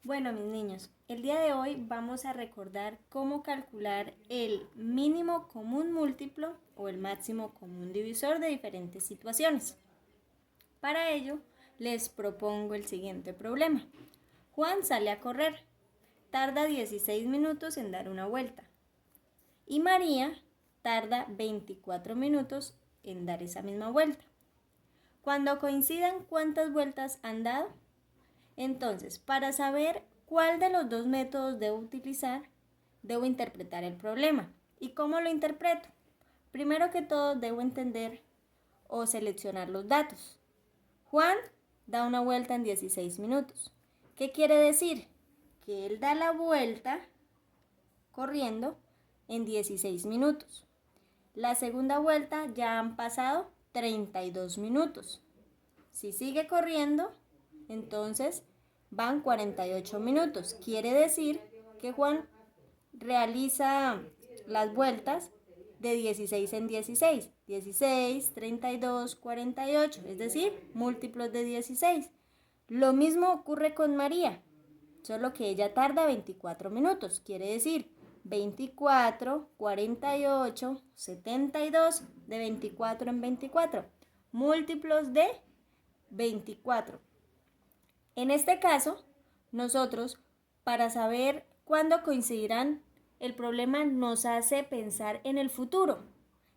Bueno, mis niños, el día de hoy vamos a recordar cómo calcular el mínimo común múltiplo o el máximo común divisor de diferentes situaciones. Para ello, les propongo el siguiente problema. Juan sale a correr, tarda 16 minutos en dar una vuelta y María tarda 24 minutos en dar esa misma vuelta. Cuando coincidan cuántas vueltas han dado, entonces, para saber cuál de los dos métodos debo utilizar, debo interpretar el problema. ¿Y cómo lo interpreto? Primero que todo, debo entender o seleccionar los datos. Juan da una vuelta en 16 minutos. ¿Qué quiere decir? Que él da la vuelta corriendo en 16 minutos. La segunda vuelta ya han pasado 32 minutos. Si sigue corriendo, entonces van 48 minutos. Quiere decir que Juan realiza las vueltas de 16 en 16. 16, 32, 48, es decir, múltiplos de 16. Lo mismo ocurre con María, solo que ella tarda 24 minutos. Quiere decir 24, 48, 72, de 24 en 24. Múltiplos de 24. En este caso, nosotros, para saber cuándo coincidirán, el problema nos hace pensar en el futuro.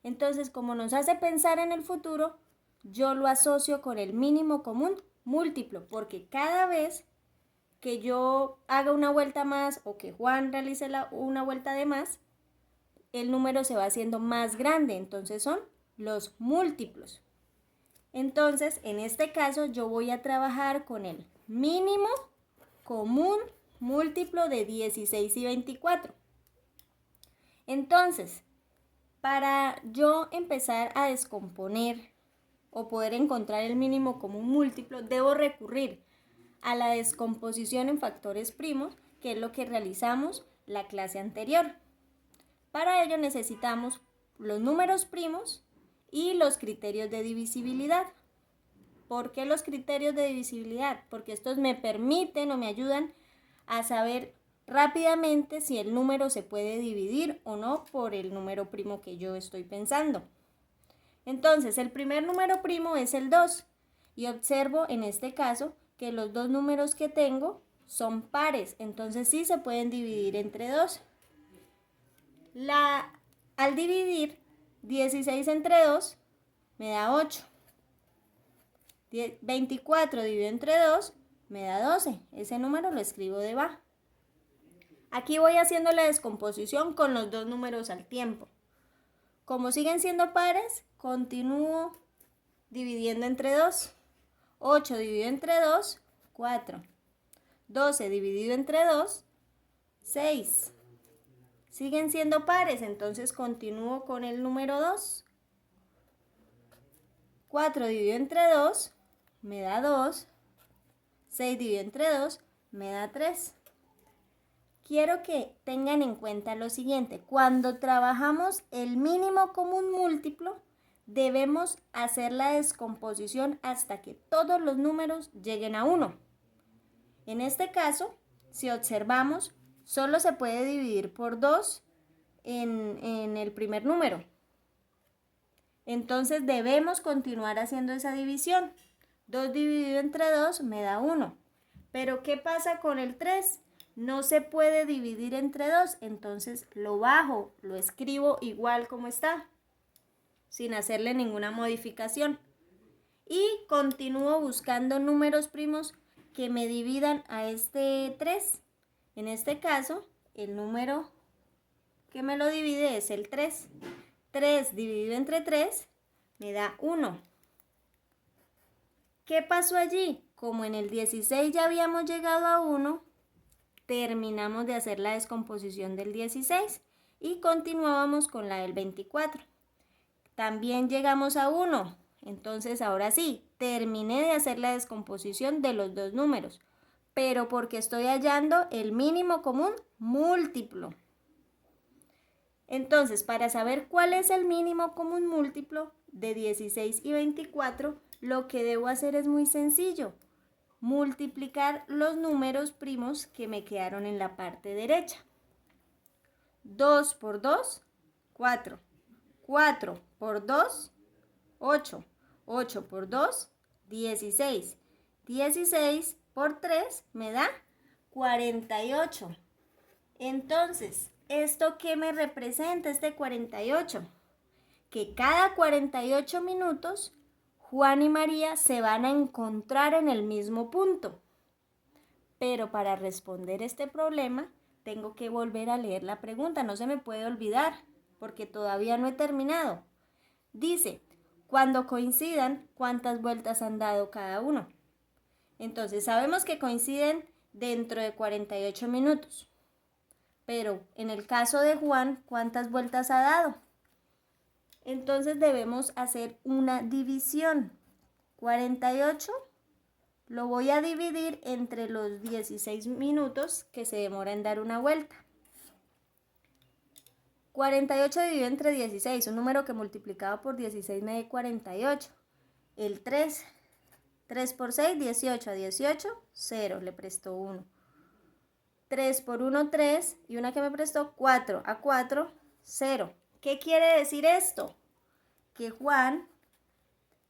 Entonces, como nos hace pensar en el futuro, yo lo asocio con el mínimo común múltiplo, porque cada vez que yo haga una vuelta más o que Juan realice una vuelta de más, el número se va haciendo más grande, entonces son los múltiplos. Entonces, en este caso, yo voy a trabajar con el mínimo común múltiplo de 16 y 24. Entonces, para yo empezar a descomponer o poder encontrar el mínimo común múltiplo, debo recurrir a la descomposición en factores primos, que es lo que realizamos la clase anterior. Para ello necesitamos los números primos y los criterios de divisibilidad. ¿Por qué los criterios de divisibilidad? Porque estos me permiten o me ayudan a saber rápidamente si el número se puede dividir o no por el número primo que yo estoy pensando. Entonces, el primer número primo es el 2 y observo en este caso que los dos números que tengo son pares, entonces sí se pueden dividir entre 2. Al dividir 16 entre 2 me da 8. 24 dividido entre 2 me da 12. Ese número lo escribo debajo. Aquí voy haciendo la descomposición con los dos números al tiempo. Como siguen siendo pares, continúo dividiendo entre 2. 8 dividido entre 2, 4. 12 dividido entre 2, 6. Siguen siendo pares, entonces continúo con el número 2. 4 dividido entre 2 me da 2. 6 dividido entre 2 me da 3. Quiero que tengan en cuenta lo siguiente. Cuando trabajamos el mínimo común múltiplo, debemos hacer la descomposición hasta que todos los números lleguen a 1. En este caso, si observamos, solo se puede dividir por 2 en el primer número. Entonces debemos continuar haciendo esa división. 2 dividido entre 2 me da 1. Pero ¿qué pasa con el 3? No se puede dividir entre 2, entonces lo bajo, lo escribo igual como está, sin hacerle ninguna modificación. Y continúo buscando números primos que me dividan a este 3. En este caso, el número que me lo divide es el 3. 3 dividido entre 3 me da 1. ¿Qué pasó allí? Como en el 16 ya habíamos llegado a 1, terminamos de hacer la descomposición del 16 y continuábamos con la del 24. También llegamos a 1, entonces ahora sí, terminé de hacer la descomposición de los dos números, pero porque estoy hallando el mínimo común múltiplo. Entonces, para saber cuál es el mínimo común múltiplo de 16 y 24, lo que debo hacer es muy sencillo. multiplicar los números primos que me quedaron en la parte derecha. 2 por 2, 4. 4 por 2, 8. 8 por 2, 16. 16 por 3 me da 48. Entonces, ¿esto qué me representa este 48? Que cada 48 minutos Juan y María se van a encontrar en el mismo punto. Pero para responder este problema, tengo que volver a leer la pregunta, no se me puede olvidar, porque todavía no he terminado. Dice, cuando coincidan, ¿cuántas vueltas han dado cada uno? Entonces, sabemos que coinciden dentro de 48 minutos. Pero en el caso de Juan, ¿cuántas vueltas ha dado? Entonces debemos hacer una división. 48 lo voy a dividir entre los 16 minutos que se demora en dar una vuelta. 48 dividido entre 16, un número que multiplicado por 16 me dé 48. El 3, 3 por 6, 18. A 18, 0, le prestó 1. 3 por 1, 3, y una que me prestó 4. A 4, 0. ¿Qué quiere decir esto? Que Juan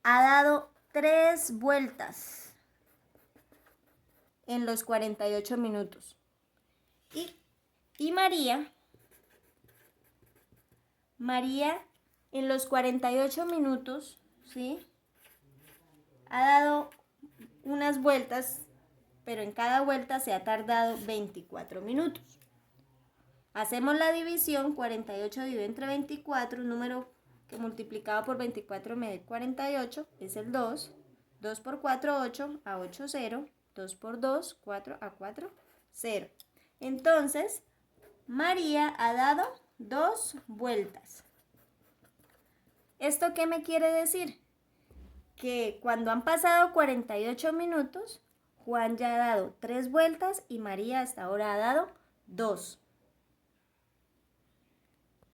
ha dado 3 vueltas en los 48 minutos. Y María en los 48 minutos, ¿sí?, ha dado unas vueltas, pero en cada vuelta se ha tardado 24 minutos. Hacemos la división, 48 dividido entre 24, un número que multiplicado por 24 me dé 48, es el 2. 2 por 4, 8, a 8, 0. 2 por 2, 4, a 4, 0. Entonces, María ha dado 2 vueltas. ¿Esto qué me quiere decir? Que cuando han pasado 48 minutos, Juan ya ha dado 3 vueltas y María hasta ahora ha dado 2.